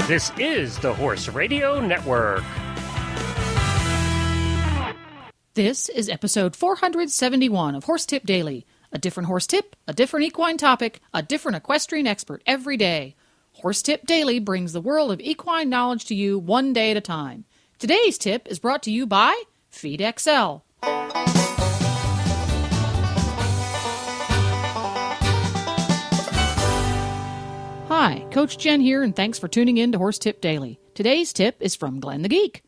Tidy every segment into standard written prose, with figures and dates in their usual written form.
This is the Horse Radio Network. This is episode 471 of Horse Tip Daily. A different horse tip, a different equine topic, a different equestrian expert every day. Horse Tip Daily brings the world of equine knowledge to you one day at a time. Today's tip is brought to you by FeedXL. Hi, Coach Jen here, and thanks for tuning in to Horse Tip Daily. Today's tip is from Glenn the Geek.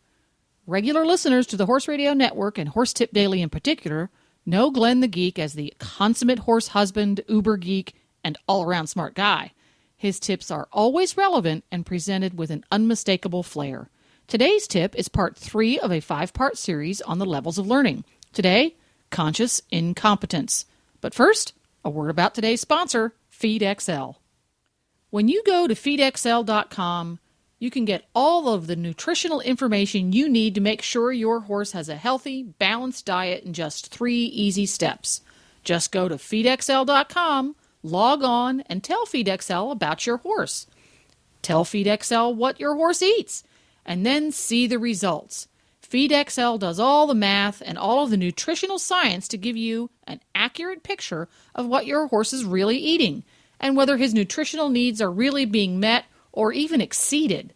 Regular listeners to the Horse Radio Network and Horse Tip Daily in particular know Glenn the Geek as the consummate horse husband, uber geek, and all-around smart guy. His tips are always relevant and presented with an unmistakable flair. Today's tip is part 3 of a 5-part series on the levels of learning. Today, conscious incompetence. But first, a word about today's sponsor, FeedXL. When you go to FeedXL.com, you can get all of the nutritional information you need to make sure your horse has a healthy, balanced diet in just 3 easy steps. Just go to FeedXL.com, log on, and tell FeedXL about your horse. Tell FeedXL what your horse eats, and then see the results. FeedXL does all the math and all of the nutritional science to give you an accurate picture of what your horse is really eating, and whether his nutritional needs are really being met or even exceeded.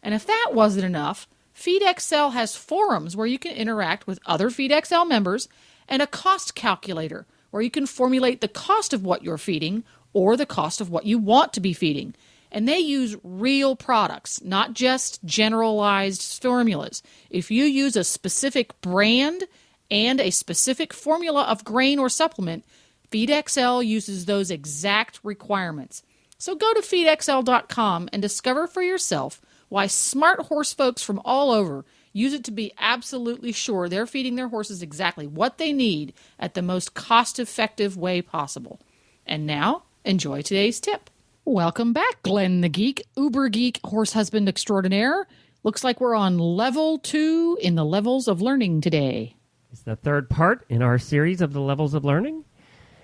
And if that wasn't enough, FeedXL has forums where you can interact with other FeedXL members and a cost calculator where you can formulate the cost of what you're feeding or the cost of what you want to be feeding. And they use real products, not just generalized formulas. If you use a specific brand and a specific formula of grain or supplement, FeedXL uses those exact requirements. So go to FeedXL.com and discover for yourself why smart horse folks from all over use it to be absolutely sure they're feeding their horses exactly what they need at the most cost-effective way possible. And now, enjoy today's tip. Welcome back, Glenn the Geek, uber geek horse husband extraordinaire. Looks like we're on level 2 in the levels of learning today. It's the third part in our series of the levels of learning.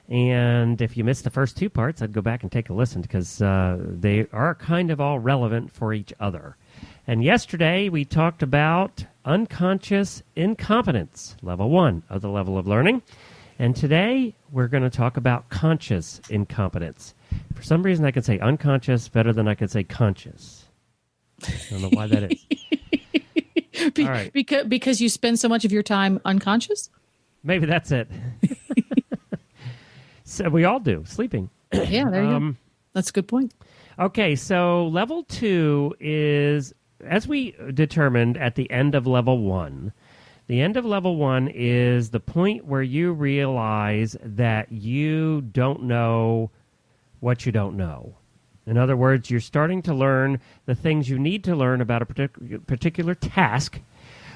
And if you missed the first 2 parts, I'd go back and take a listen because they are kind of all relevant for each other. And yesterday we talked about unconscious incompetence, level 1 of the level of learning. And today we're going to talk about conscious incompetence. For some reason I can say unconscious better than I can say conscious. I don't know why that is. All right. Because you spend so much of your time unconscious? Maybe that's it. So we all do, sleeping. Yeah, there you go. That's a good point. Okay, so level 2 is, as we determined at the end of level 1, the end of level 1 is the point where you realize that you don't know what you don't know. In other words, you're starting to learn the things you need to learn about a particular task.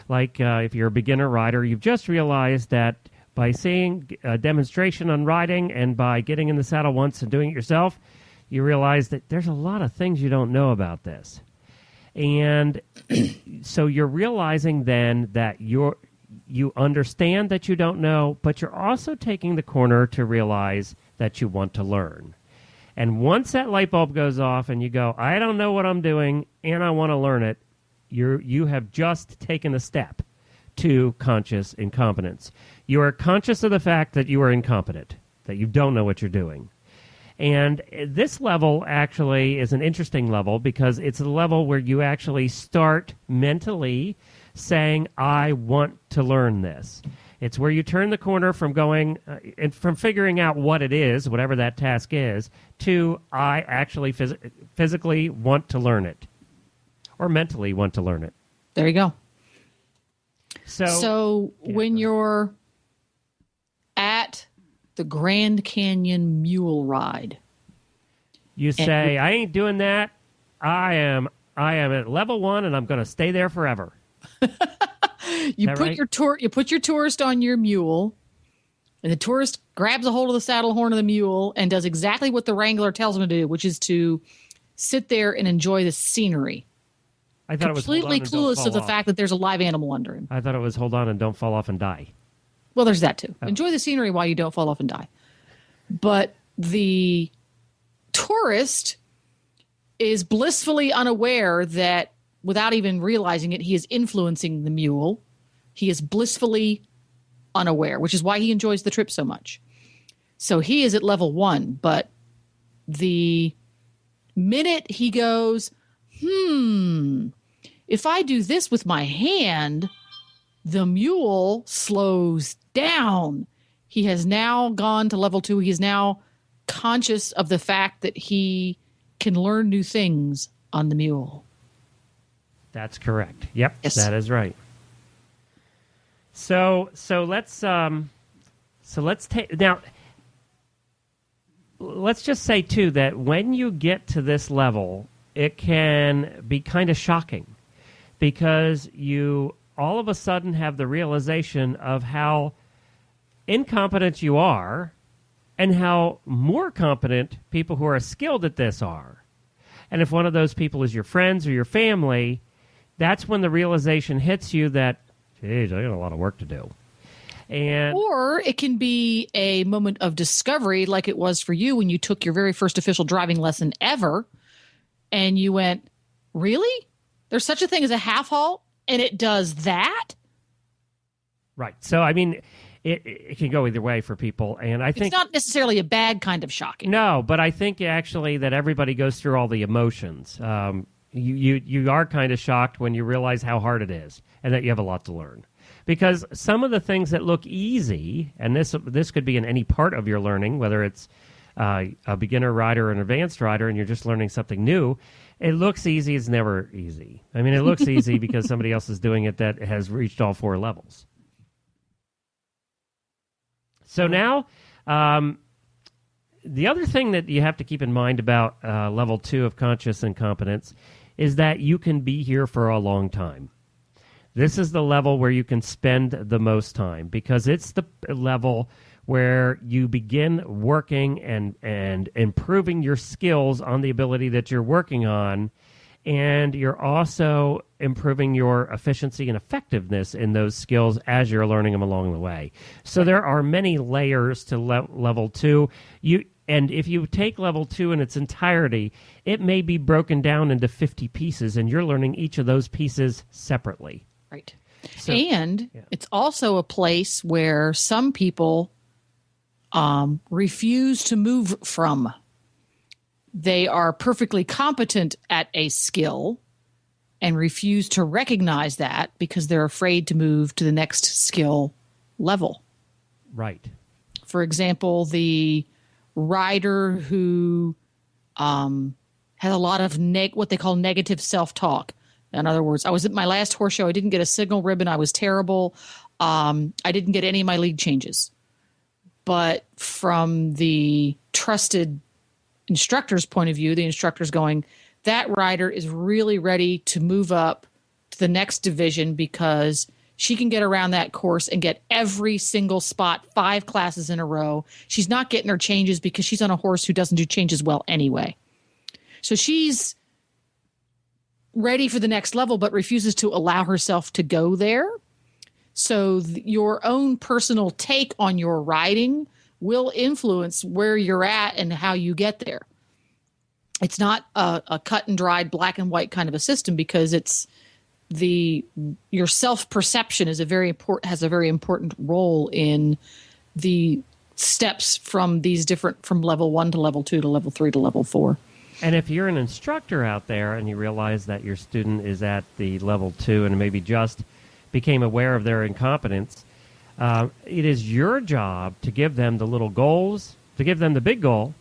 Like if you're a beginner rider, you've just realized that by seeing a demonstration on riding and by getting in the saddle once and doing it yourself, you realize that there's a lot of things you don't know about this. And so you're realizing then that you understand that you don't know, but you're also taking the corner to realize that you want to learn. And once that light bulb goes off and you go, I don't know what I'm doing and I want to learn it, you have just taken a step to conscious incompetence. You are conscious of the fact that you are incompetent, that you don't know what you're doing. And this level actually is an interesting level because it's a level where you actually start mentally saying, I want to learn this. It's where you turn the corner from going and from figuring out what it is, whatever that task is, to I actually physically want to learn it or mentally want to learn it. There you go. So when you're at the Grand Canyon Mule Ride, you say, I ain't doing that. I am at level 1 and I'm going to stay there forever. You put your tourist on your mule, and the tourist grabs a hold of the saddle horn of the mule and does exactly what the wrangler tells him to do, which is to sit there and enjoy the scenery. I thought completely it was clueless of the fact that there's a live animal under him. I thought it was hold on and don't fall off and die. Well, there's that too. Enjoy the scenery while you don't fall off and die. But the tourist is blissfully unaware that without even realizing it, he is influencing the mule. He is blissfully unaware, which is why he enjoys the trip so much. So he is at level 1, but the minute he goes, if I do this with my hand, the mule slows down. He has now gone to level 2. He is now conscious of the fact that he can learn new things on the mule. That's correct. Yep, yes. That is right. So let's take now. Let's just say too that when you get to this level, it can be kind of shocking because you all of a sudden have the realization of how incompetent you are and how more competent people who are skilled at this are. And if one of those people is your friends or your family, that's when the realization hits you that, geez, I got a lot of work to do. Or it can be a moment of discovery like it was for you when you took your very first official driving lesson ever and you went, really? There's such a thing as a half halt and it does that? Right. So, I mean, it can go either way for people. And I think it's not necessarily a bad kind of shocking. No, but I think actually that everybody goes through all the emotions. You are kind of shocked when you realize how hard it is and that you have a lot to learn. Because some of the things that look easy, and this could be in any part of your learning, whether it's a beginner rider or an advanced rider and you're just learning something new, it looks easy. It's never easy. I mean, it looks easy because somebody else is doing it that has reached all 4 levels. So now, the other thing that you have to keep in mind about level 2 of conscious incompetence is that you can be here for a long time. This is the level where you can spend the most time because it's the level where you begin working and improving your skills on the ability that you're working on, and you're also improving your efficiency and effectiveness in those skills as you're learning them along the way. So there are many layers to level 2. And if you take level 2 in its entirety, it may be broken down into 50 pieces, and you're learning each of those pieces separately. Right. So, and it's also a place where some people refuse to move from. They are perfectly competent at a skill and refuse to recognize that because they're afraid to move to the next skill level. Right. For example, the rider who has a lot of what they call negative self-talk. In other words, I was at my last horse show. I didn't get a signal ribbon. I was terrible. I didn't get any of my lead changes. But from the trusted instructor's point of view, the instructor's going, that rider is really ready to move up to the next division because she can get around that course and get every single spot 5 classes in a row. She's not getting her changes because she's on a horse who doesn't do changes well anyway. So she's ready for the next level but refuses to allow herself to go there. So your own personal take on your riding will influence where you're at and how you get there. It's not a cut and dried black and white kind of a system because it's your self-perception has a very important role in the steps from from level 1 to level 2 to level 3 to level 4. And if you're an instructor out there and you realize that your student is at the level 2 and maybe just became aware of their incompetence, it is your job to give them the little goals, to give them the big goal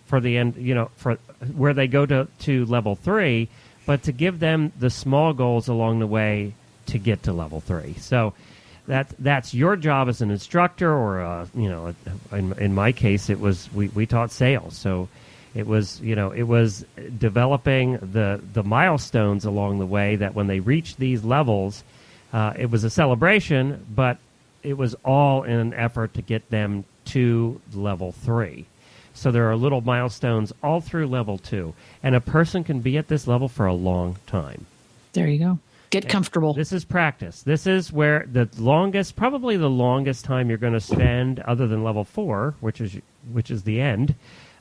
for the end, for where they go to level 3, but to give them the small goals along the way to get to level 3. So that's your job as an instructor, or in my case, it was we taught sales, so. It was developing the milestones along the way that when they reached these levels, it was a celebration, but it was all in an effort to get them to level 3. So there are little milestones all through level 2, and a person can be at this level for a long time. There you go. Get comfortable. This is practice. This is where probably the longest time you're going to spend, other than level 4, which is the end.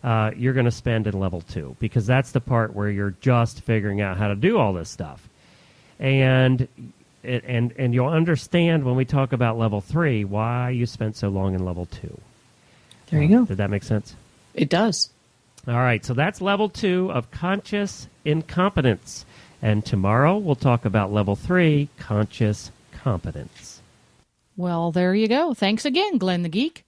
you're going to spend in level 2, because that's the part where you're just figuring out how to do all this stuff. And you'll understand when we talk about level 3 why you spent so long in level 2. There you go. Did that make sense? It does. All right, so that's level 2 of conscious incompetence. And tomorrow we'll talk about level 3, conscious competence. Well, there you go. Thanks again, Glenn the Geek.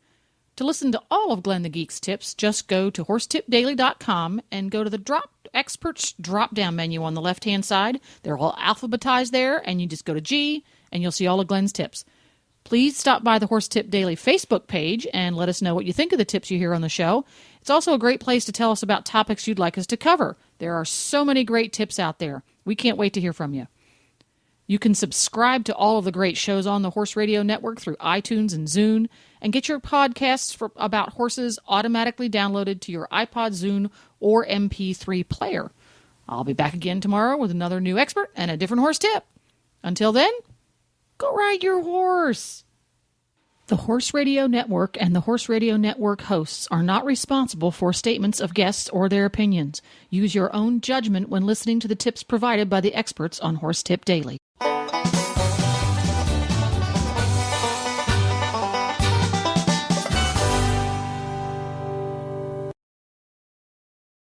To listen to all of Glenn the Geek's tips, just go to horsetipdaily.com and go to the Experts drop-down menu on the left-hand side. They're all alphabetized there, and you just go to G, and you'll see all of Glenn's tips. Please stop by the Horse Tip Daily Facebook page and let us know what you think of the tips you hear on the show. It's also a great place to tell us about topics you'd like us to cover. There are so many great tips out there. We can't wait to hear from you. You can subscribe to all of the great shows on the Horse Radio Network through iTunes and Zune, and get your podcasts about horses automatically downloaded to your iPod, Zune, or MP3 player. I'll be back again tomorrow with another new expert and a different horse tip. Until then, go ride your horse. The Horse Radio Network and the Horse Radio Network hosts are not responsible for statements of guests or their opinions. Use your own judgment when listening to the tips provided by the experts on Horse Tip Daily.